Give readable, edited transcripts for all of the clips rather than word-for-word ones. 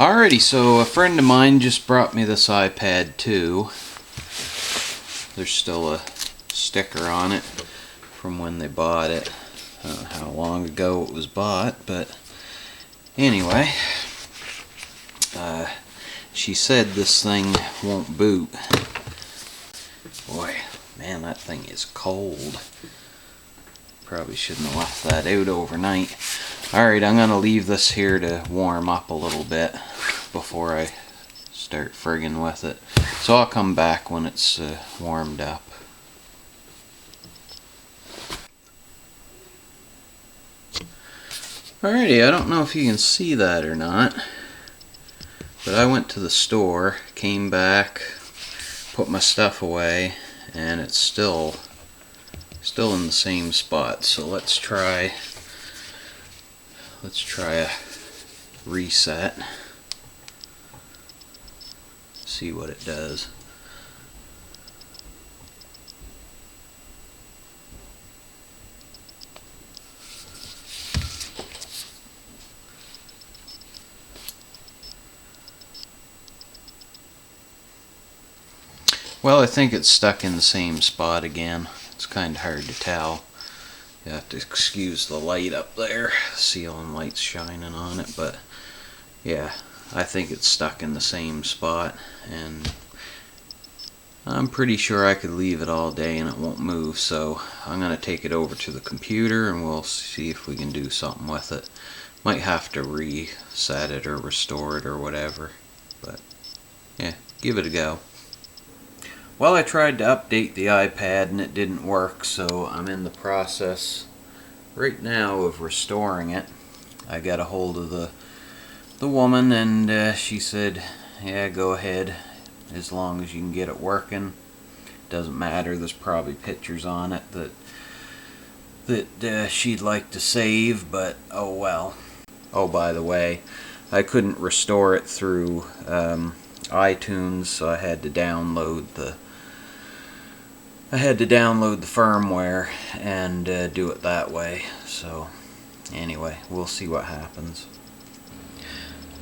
Alrighty, so a friend of mine just brought me this iPad 2. There's still a sticker on it from when they bought it. I don't know how long ago it was bought, but anyway, she said this thing won't boot. Boy, man, that thing is cold. Probably shouldn't have left that out overnight. Alright, I'm going to leave this here to warm up a little bit before I start friggin' with it. So I'll come back when it's warmed up. Alrighty, I don't know if you can see that or not, but I went to the store, came back, put my stuff away, and it's still in the same spot. So let's try a reset. See what it does. Well, I think it's stuck in the same spot again. It's kind of hard to tell. You have to excuse the light up there. Ceiling light's shining on it, but yeah, I think it's stuck in the same spot, and I'm pretty sure I could leave it all day and it won't move, so I'm going to take it over to the computer and we'll see if we can do something with it. Might have to reset it or restore it or whatever, but yeah, give it a go. Well, I tried to update the iPad and it didn't work, so I'm in the process right now of restoring it. I got a hold of the woman, and she said, yeah, go ahead, as long as you can get it working. Doesn't matter, there's probably pictures on it that she'd like to save, but oh well. Oh, by the way, I couldn't restore it through iTunes, so I had to download the firmware and do it that way. So anyway, we'll see what happens.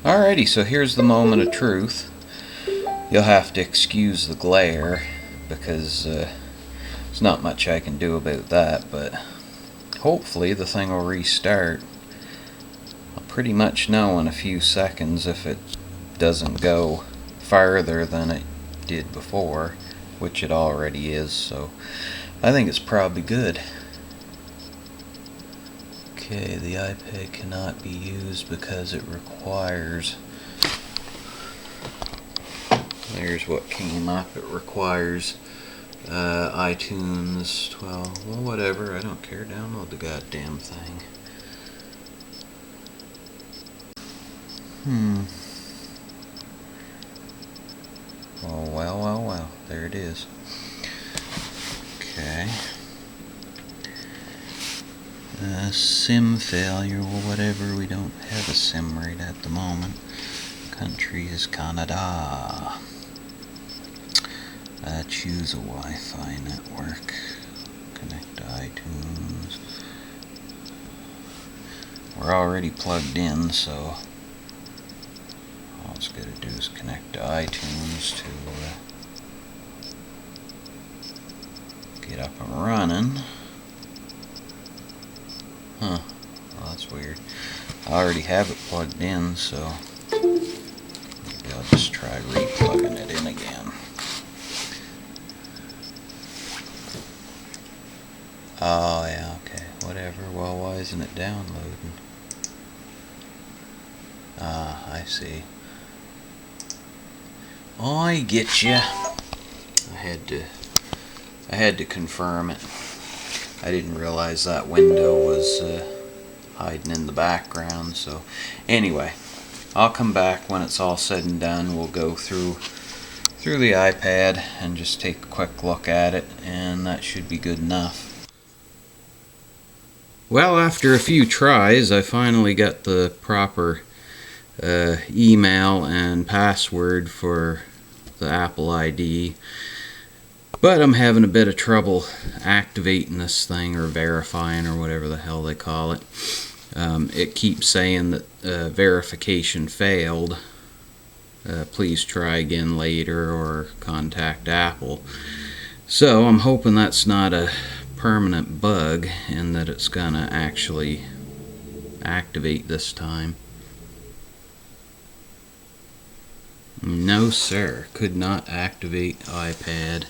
Alrighty, so here's the moment of truth. You'll have to excuse the glare because there's not much I can do about that, but hopefully the thing will restart. I'll pretty much know in a few seconds if it doesn't go farther than it did before, which it already is, so I think it's probably good. Okay, the iPad cannot be used because it requires, there's what came up, it requires iTunes 12, well whatever, I don't care, download the goddamn thing. Oh, well, there it is. Okay. SIM failure, or whatever, we don't have a SIM right at the moment. Country is Canada. Choose a Wi-Fi network. Connect to iTunes. We're already plugged in, so all it's got to do is connect to iTunes to get up and running. Huh. Well, that's weird. I already have it plugged in, so maybe I'll just try re-plugging it in again. Oh, yeah, okay. Whatever. Well, why isn't it downloading? Ah, I see. I get ya. I had to confirm it. I didn't realize that window was hiding in the background, so anyway, I'll come back when it's all said and done. We'll go through the iPad and just take a quick look at it, and that should be good enough. Well, after a few tries, I finally got the proper email and password for the Apple ID. But I'm having a bit of trouble activating this thing, or verifying, or whatever the hell they call it. It keeps saying that verification failed, please try again later or contact Apple. So I'm hoping that's not a permanent bug and that it's gonna actually activate this time. No sir, could not activate iPad.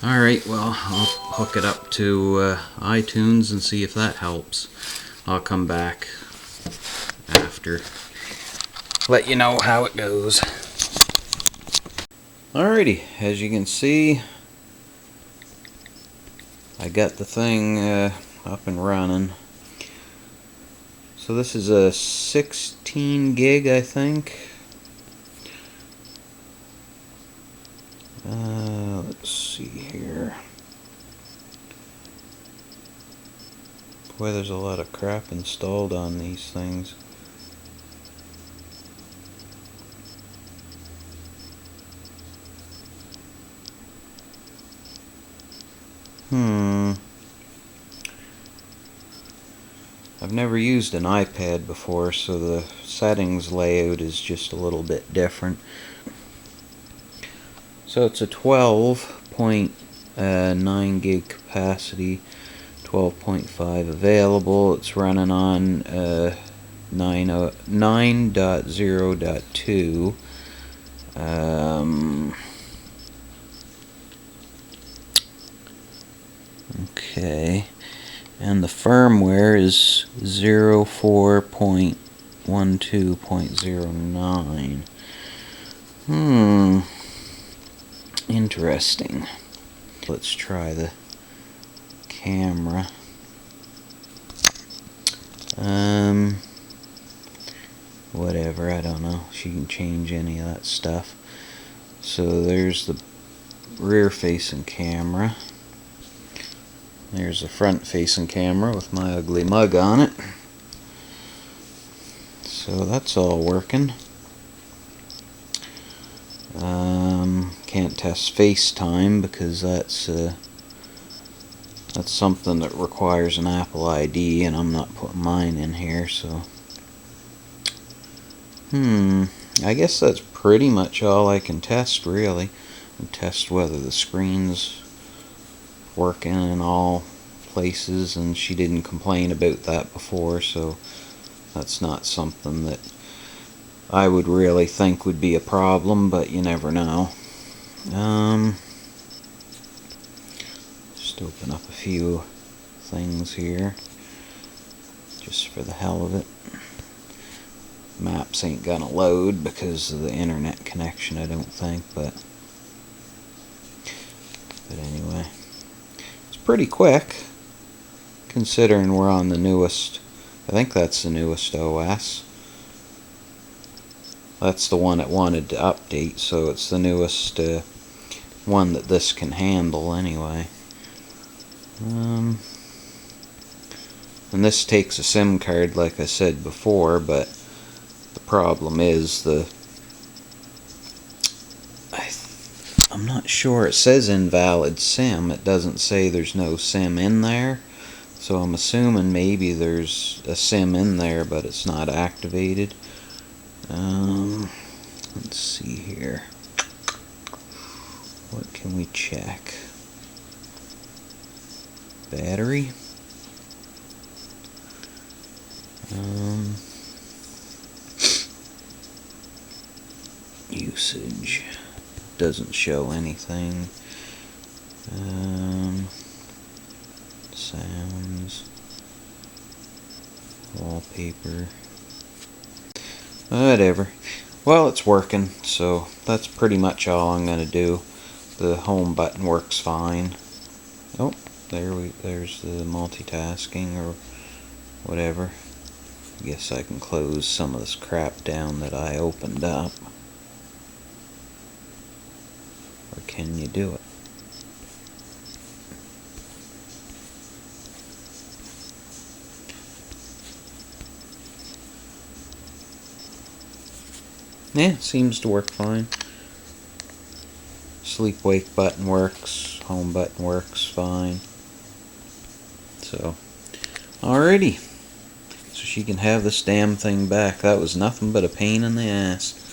Alright, well, I'll hook it up to iTunes and see if that helps. I'll come back after, let you know how it goes. Alrighty, as you can see, I got the thing up and running. So this is a 16 gig, I think. Let's see here. Boy, there's a lot of crap installed on these things. I've never used an iPad before, so the settings layout is just a little bit different. So it's a 12.9 gig capacity, 12.5 available. It's running on 9.0.2. Okay, and the firmware is 04.12.09. Interesting. Let's try the camera. Whatever, I don't know. She can change any of that stuff. So there's the rear facing camera. There's the front facing camera with my ugly mug on it. So that's all working. Can't test FaceTime because that's something that requires an Apple ID, and I'm not putting mine in here, so I guess that's pretty much all I can test, really. And test whether the screen's working in all places, and she didn't complain about that before, so that's not something that I would really think would be a problem, but you never know. Just open up a few things here, just for the hell of it. Maps ain't gonna load because of the internet connection, I don't think, but anyway. It's pretty quick, considering we're on the newest, I think that's the newest OS. That's the one it wanted to update, so it's the newest one that this can handle anyway. And this takes a SIM card, like I said before, but the problem is I'm not sure, it says invalid SIM, it doesn't say there's no SIM in there, so I'm assuming maybe there's a SIM in there but it's not activated. Let's see here. What can we check? Battery. Usage. Doesn't show anything. Sounds. Wallpaper. Whatever. Well, it's working, so that's pretty much all I'm gonna do. The home button works fine. Oh, there's the multitasking or whatever. I guess I can close some of this crap down that I opened up. Or can you do it? Yeah, seems to work fine. Sleep wake button works, home button works fine. So, alrighty. so she can have this damn thing back. That was nothing but a pain in the ass.